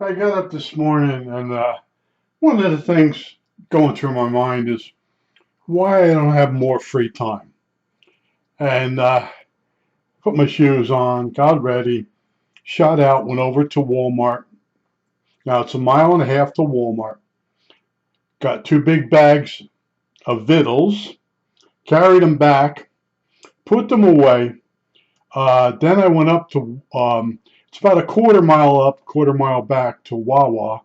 I got up this morning, and one of the things going through my mind is why I don't have more free time. And put my shoes on, got ready, shot out, went over to Walmart. Now it's a mile and a half to Walmart. Got two big bags of victuals, carried them back, put them away. Then I went up to, it's about a quarter mile up, quarter mile back to Wawa,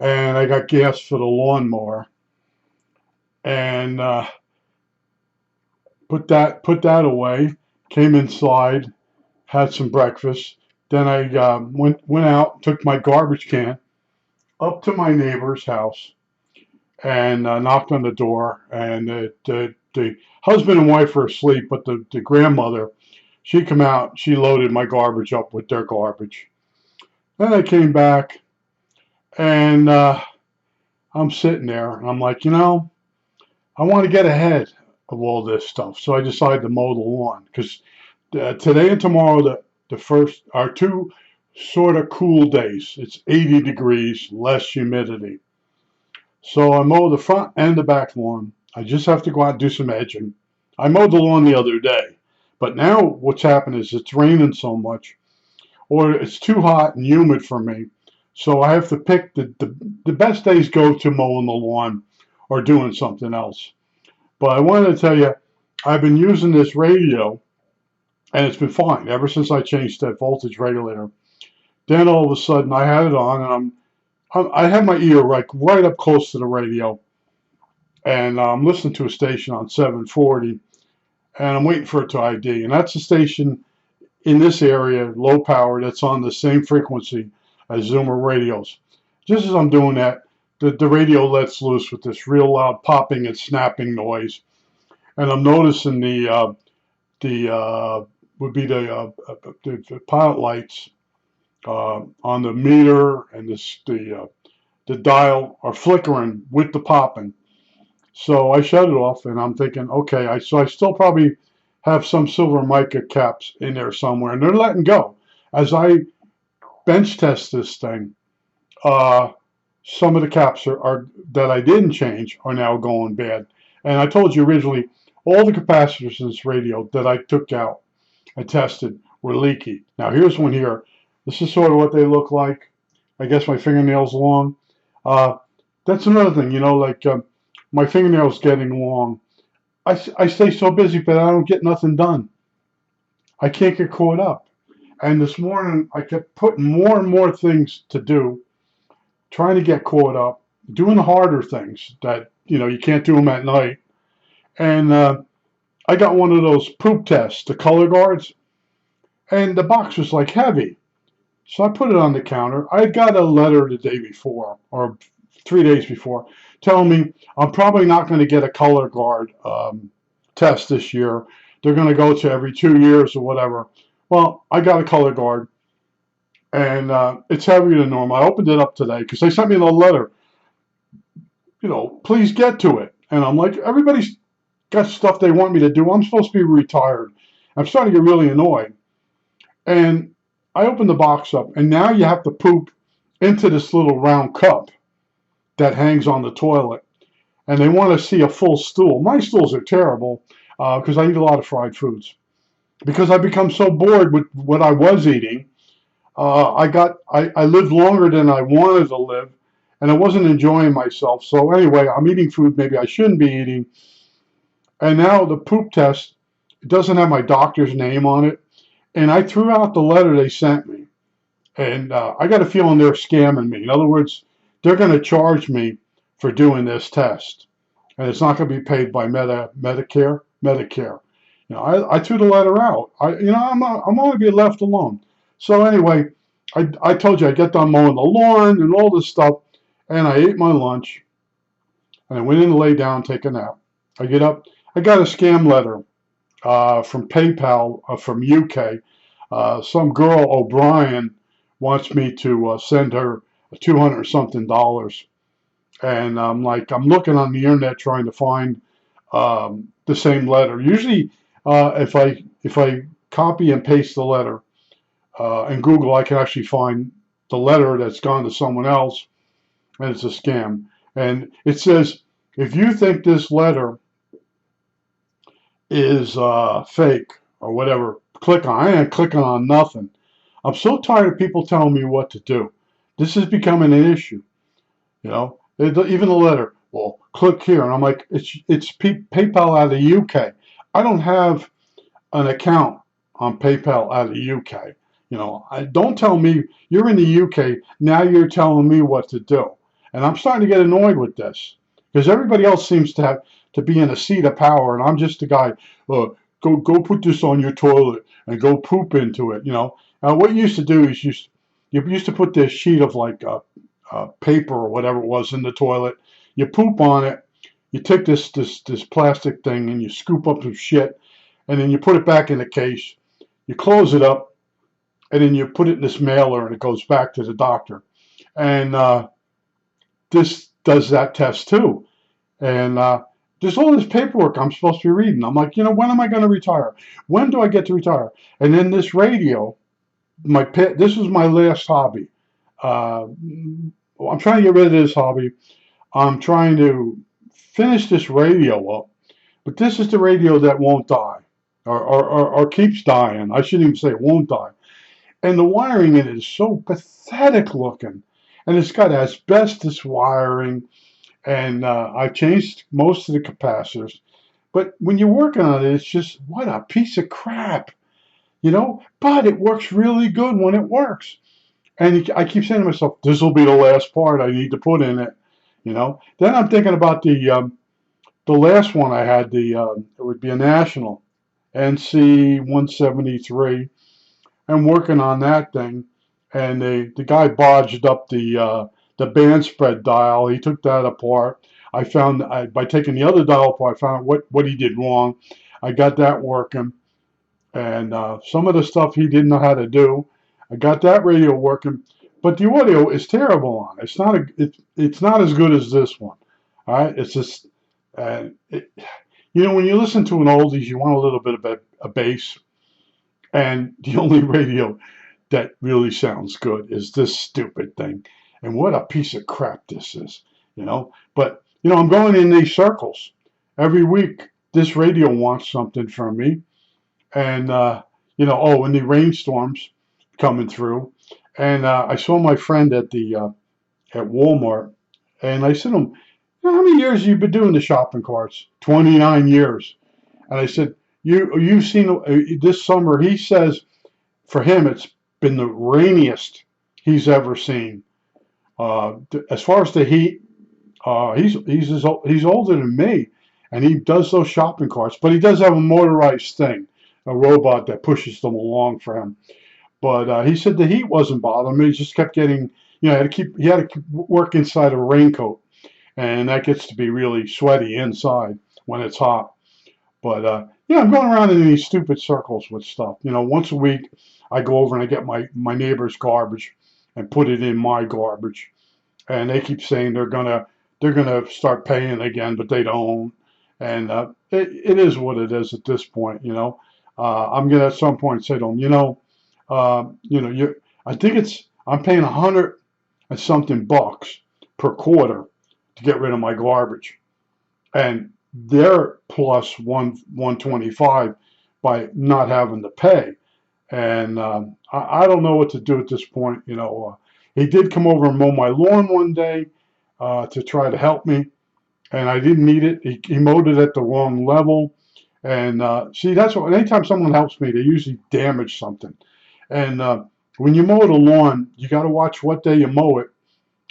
and I got gas for the lawnmower. And put that away. Came inside, had some breakfast. Then I went out, took my garbage can up to my neighbor's house, and knocked on the door. And the husband and wife were asleep, but the grandmother, she come out. She loaded my garbage up with their garbage. Then I came back, and I'm sitting there, and I'm like, I want to get ahead of all this stuff. So I decided to mow the lawn because today and tomorrow, the first are two sort of cool days. It's 80 degrees, less humidity. So I mow the front and the back lawn. I just have to go out and do some edging. I mowed the lawn the other day, but now what's happened is it's raining so much, or it's too hot and humid for me. So I have to pick the best days go to mowing the lawn or doing something else. But I wanted to tell you, I've been using this radio, and it's been fine ever since I changed that voltage regulator. Then all of a sudden, I had it on, and I had my ear right up close to the radio, and I'm listening to a station on 740, and I'm waiting for it to ID, and that's a station in this area, low power, that's on the same frequency as Zoomer radios. Just as I'm doing that, the radio lets loose with this real loud popping and snapping noise, and I'm noticing the would be the pilot lights on the meter and the dial are flickering with the popping. So I shut it off, and I'm thinking, okay, I still probably have some silver mica caps in there somewhere, and they're letting go. As I bench test this thing, uh, some of the caps are that I didn't change are now going bad. And I told you originally, all the capacitors in this radio that I took out and tested were leaky. Now here's one here. This is sort of what they look like. I guess my fingernails long. Uh, that's another thing, like my fingernails getting long. I stay so busy, but I don't get nothing done. I can't get caught up. And this morning, I kept putting more and more things to do, trying to get caught up, doing the harder things that, you can't do them at night. And I got one of those poop tests, the color guards, and the box was like heavy. So I put it on the counter. I got a letter the day before, or 3 days before, telling me I'm probably not going to get a color guard test this year. They're going to go to every 2 years or whatever. Well, I got a color guard, and it's heavier than normal. I opened it up today because they sent me the letter. Please get to it. And I'm like, everybody's got stuff they want me to do. I'm supposed to be retired. I'm starting to get really annoyed. And I opened the box up, and now you have to poop into this little round cup that hangs on the toilet. And they want to see a full stool. My stools are terrible because I eat a lot of fried foods. Because I become so bored with what I was eating, I lived longer than I wanted to live, and I wasn't enjoying myself. So anyway, I'm eating food maybe I shouldn't be eating. And now the poop test, it doesn't have my doctor's name on it. And I threw out the letter they sent me. And I got a feeling they're scamming me. In other words, they're going to charge me for doing this test. And it's not going to be paid by Medicare. I threw the letter out. I'm going to be left alone. So anyway, I told you I get done mowing the lawn and all this stuff. And I ate my lunch. And I went in to lay down, take a nap. I get up. I got a scam letter from PayPal from UK. Some girl, O'Brien, wants me to send her 200 something dollars. And I'm looking on the internet trying to find the same letter. Usually, if I copy and paste the letter in Google, I can actually find the letter that's gone to someone else, and it's a scam. And it says, if you think this letter is fake or whatever, click on. I ain't clicking on nothing. I'm so tired of people telling me what to do. This is becoming an issue. You know, even the letter. Well, click here, and I'm like, it's PayPal out of the UK. I don't have an account on PayPal out of the UK. You know, don't tell me you're in the UK. Now you're telling me what to do, and I'm starting to get annoyed with this because everybody else seems to have to be in a seat of power, and I'm just the guy. Go put this on your toilet and go poop into it. You know. Now what you used to do is you used to put this sheet of like paper or whatever it was in the toilet. You poop on it. You take this plastic thing and you scoop up some shit, and then you put it back in the case. You close it up, and then you put it in this mailer, and it goes back to the doctor. And this does that test too. And there's all this paperwork I'm supposed to be reading. I'm like, when am I going to retire? When do I get to retire? And then this radio, this was my last hobby. I'm trying to get rid of this hobby. I'm trying to finish this radio up, but this is the radio that won't die, or keeps dying. I shouldn't even say it won't die. And the wiring in it is so pathetic looking, and it's got asbestos wiring, and I changed most of the capacitors. But when you're working on it, it's just, what a piece of crap, But it works really good when it works. And I keep saying to myself, this will be the last part I need to put in it. Then I'm thinking about the last one I had. It would be a National NC 173. I'm working on that thing, and the guy bodged up the band spread dial. He took that apart. I found by taking the other dial apart, I found what he did wrong. I got that working, and some of the stuff he didn't know how to do. I got that radio working, but the audio is terrible on it. It's not as good as this one. All right, it's just when you listen to an oldies, you want a little bit of a bass, and the only radio that really sounds good is this stupid thing. And what a piece of crap this is. But I'm going in these circles every week. This radio wants something from me, and and the rainstorms coming through, and I saw my friend at Walmart, and I said to him, "How many years have you been doing the shopping carts?" 29 years. And I said, "You've seen this summer?" He says, for him, it's been the rainiest he's ever seen. As far as the heat, he's older than me, and he does those shopping carts, but he does have a motorized thing, a robot that pushes them along for him. But he said the heat wasn't bothering me. He just kept getting, he had to work inside a raincoat, and that gets to be really sweaty inside when it's hot. But I'm going around in these stupid circles with stuff. Once a week, I go over and I get my neighbor's garbage and put it in my garbage, and they keep saying they're gonna start paying again, but they don't. And it is what it is at this point. I'm gonna at some point say to them, I think I'm paying $100 and something bucks per quarter to get rid of my garbage, and they're plus 125 by not having to pay. And I don't know what to do at this point. He did come over and mow my lawn one day to try to help me, and I didn't need it. He mowed it at the wrong level. And see, that's what, anytime someone helps me, they usually damage something. And when you mow the lawn, you got to watch what day you mow it.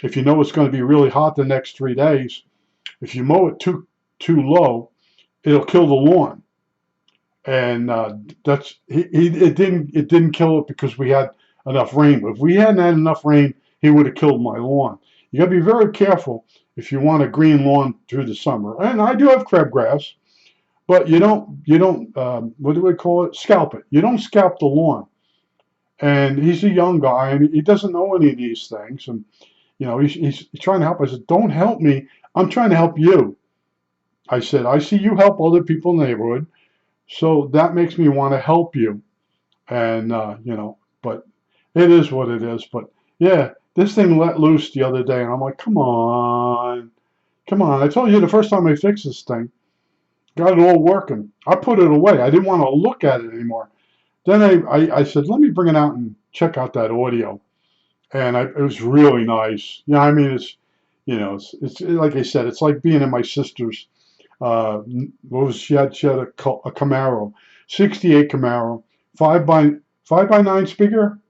If you know it's going to be really hot the next 3 days, if you mow it too low, it'll kill the lawn. And it didn't kill it because we had enough rain. But if we hadn't had enough rain, he would have killed my lawn. You got to be very careful if you want a green lawn through the summer. And I do have crabgrass, but you don't what do we call it? Scalp it. You don't scalp the lawn. And he's a young guy, and he doesn't know any of these things. And he's trying to help. I said, "Don't help me. I'm trying to help you." I said, "I see you help other people in the neighborhood, so that makes me want to help you." And but it is what it is. But Yeah, this thing let loose the other day, and I'm like, come on. I told you the first time I fixed this thing, got it all working. I put it away. I didn't want to look at it anymore. Then I said, let me bring it out and check out that audio. And it was really nice. Yeah, I mean, it's like I said, it's like being in my sister's. What was she had a Camaro, '68 Camaro, five by nine speaker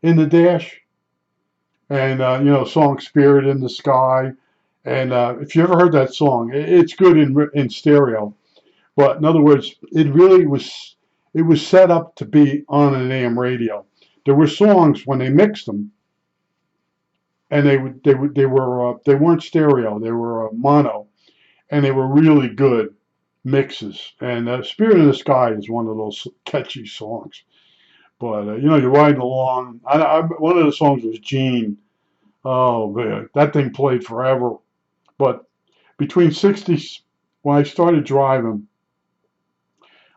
in the dash, and song "Spirit in the Sky." And if you ever heard that song, it's good in stereo. But in other words, it was set up to be on an AM radio. There were songs when they mixed them, and they weren't stereo. They were mono, and they were really good mixes. And "Spirit in the Sky" is one of those catchy songs. But you're riding along. One of the songs was "Gene." Oh man, that thing played forever. But between 60s, when I started driving,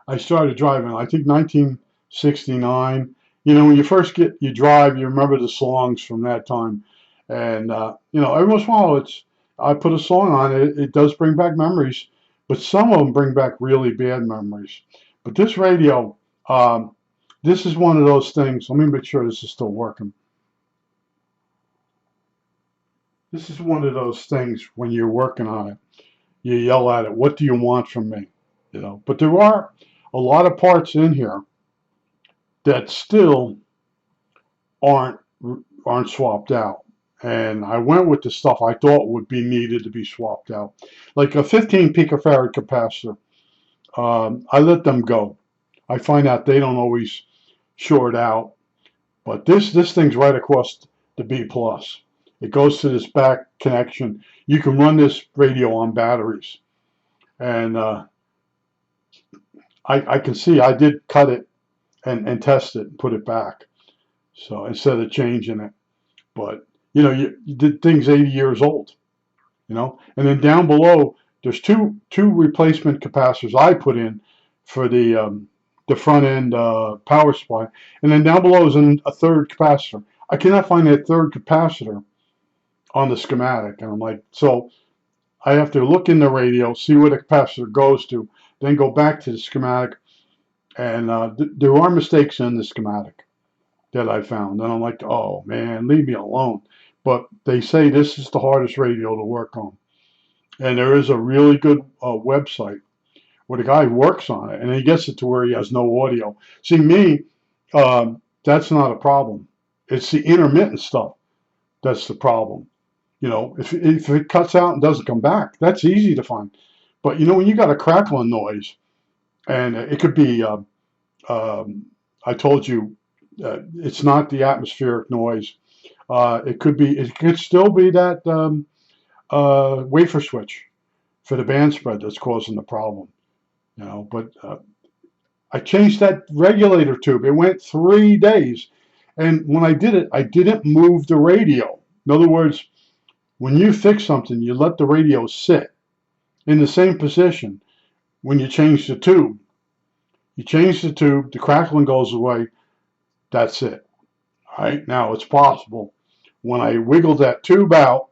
I think 1969. When you drive, you remember the songs from that time. And, every once in a while, I put a song on it. It does bring back memories, but some of them bring back really bad memories. But this radio, this is one of those things. Let me make sure this is still working. This is one of those things when you're working on it. You yell at it, what do you want from me? But there are a lot of parts in here that still aren't aren't swapped out. And I went with the stuff I thought would be needed to be swapped out, like a 15 picofarad capacitor. I let them go. I find out they don't always short out, but this thing's right across the B plus. It goes to this back connection. You can run this radio on batteries, and I can see I did cut it and test it and put it back. So instead of changing it, but the thing's 80 years old, and then down below there's two replacement capacitors I put in for the front end power supply, and then down below is a third capacitor. I cannot find that third capacitor on the schematic, and I'm like, so I have to look in the radio, see where the capacitor goes to, then go back to the schematic, and there are mistakes in the schematic that I found. And I'm like, oh man, leave me alone. But they say this is the hardest radio to work on. And there is a really good website where the guy works on it and he gets it to where he has no audio. See, me, that's not a problem. It's the intermittent stuff that's the problem. If it cuts out and doesn't come back, that's easy to find. But when you got a crackling noise, and it could be, I told you, it's not the atmospheric noise. It could still be that wafer switch for the band spread that's causing the problem. But I changed that regulator tube. It went 3 days, and when I did it, I didn't move the radio. In other words, when you fix something, you let the radio sit in the same position. When you change the tube, the crackling goes away. That's it. All right, now it's possible. When I wiggled that tube out,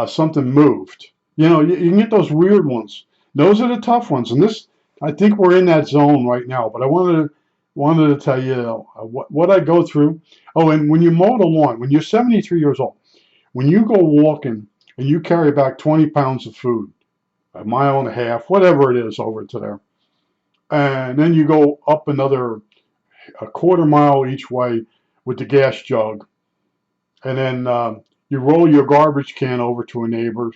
something moved. You can get those weird ones. Those are the tough ones, and I think we're in that zone right now. But I wanted to tell you what I go through. Oh, and when you mow the lawn, when you're 73 years old, when you go walking and you carry back 20 pounds of food, a mile and a half, whatever it is, over to there, and then you go up another a quarter mile each way with the gas jug, and then you roll your garbage can over to a neighbor,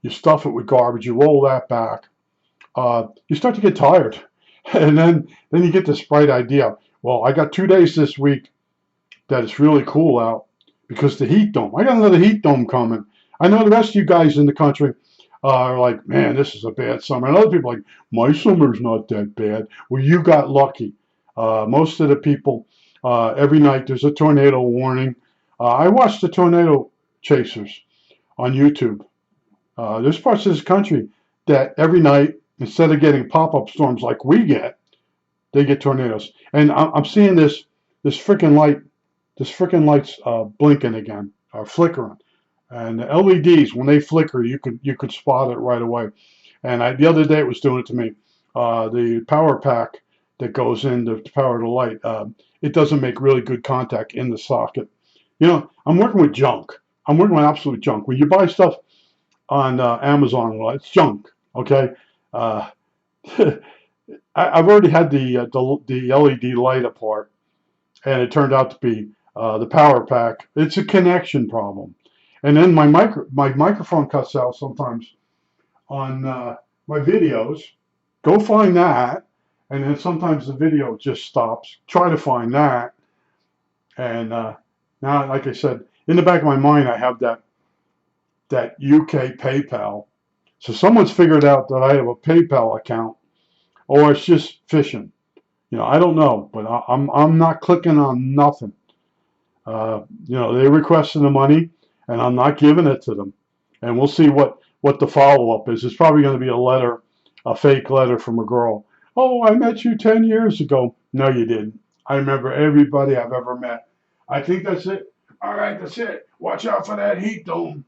you stuff it with garbage, you roll that back. You start to get tired, and then you get this bright idea. Well, I got 2 days this week that it's really cool out because the heat dome. I got another heat dome coming. I know the rest of you guys in the country are like, man, this is a bad summer. And other people are like, my summer's not that bad. Well, you got lucky. Most of the people, every night there's a tornado warning. I watch the tornado chasers on YouTube. There's parts of this country that every night, instead of getting pop-up storms like we get, they get tornadoes. And I'm seeing this freaking light this freaking light's blinking again, or flickering. And the LEDs, when they flicker, you could spot it right away. And the other day it was doing it to me. The power pack that goes in to power the light, it doesn't make really good contact in the socket. I'm working with junk. I'm working with absolute junk. When you buy stuff on Amazon, well, it's junk. Okay. Uh, I've already had the LED light apart, and it turned out to be the power pack. It's a connection problem, and then my microphone cuts out sometimes on my videos. Go find that, and then sometimes the video just stops. Try to find that, and now, like I said, in the back of my mind, I have that UK PayPal. So someone's figured out that I have a PayPal account, or it's just phishing. I don't know, but I'm not clicking on nothing. They requested the money, and I'm not giving it to them. And we'll see what the follow up is. It's probably going to be a letter, a fake letter from a girl. Oh, I met you 10 years ago. No, you didn't. I remember everybody I've ever met. I think that's it. All right, that's it. Watch out for that heat dome.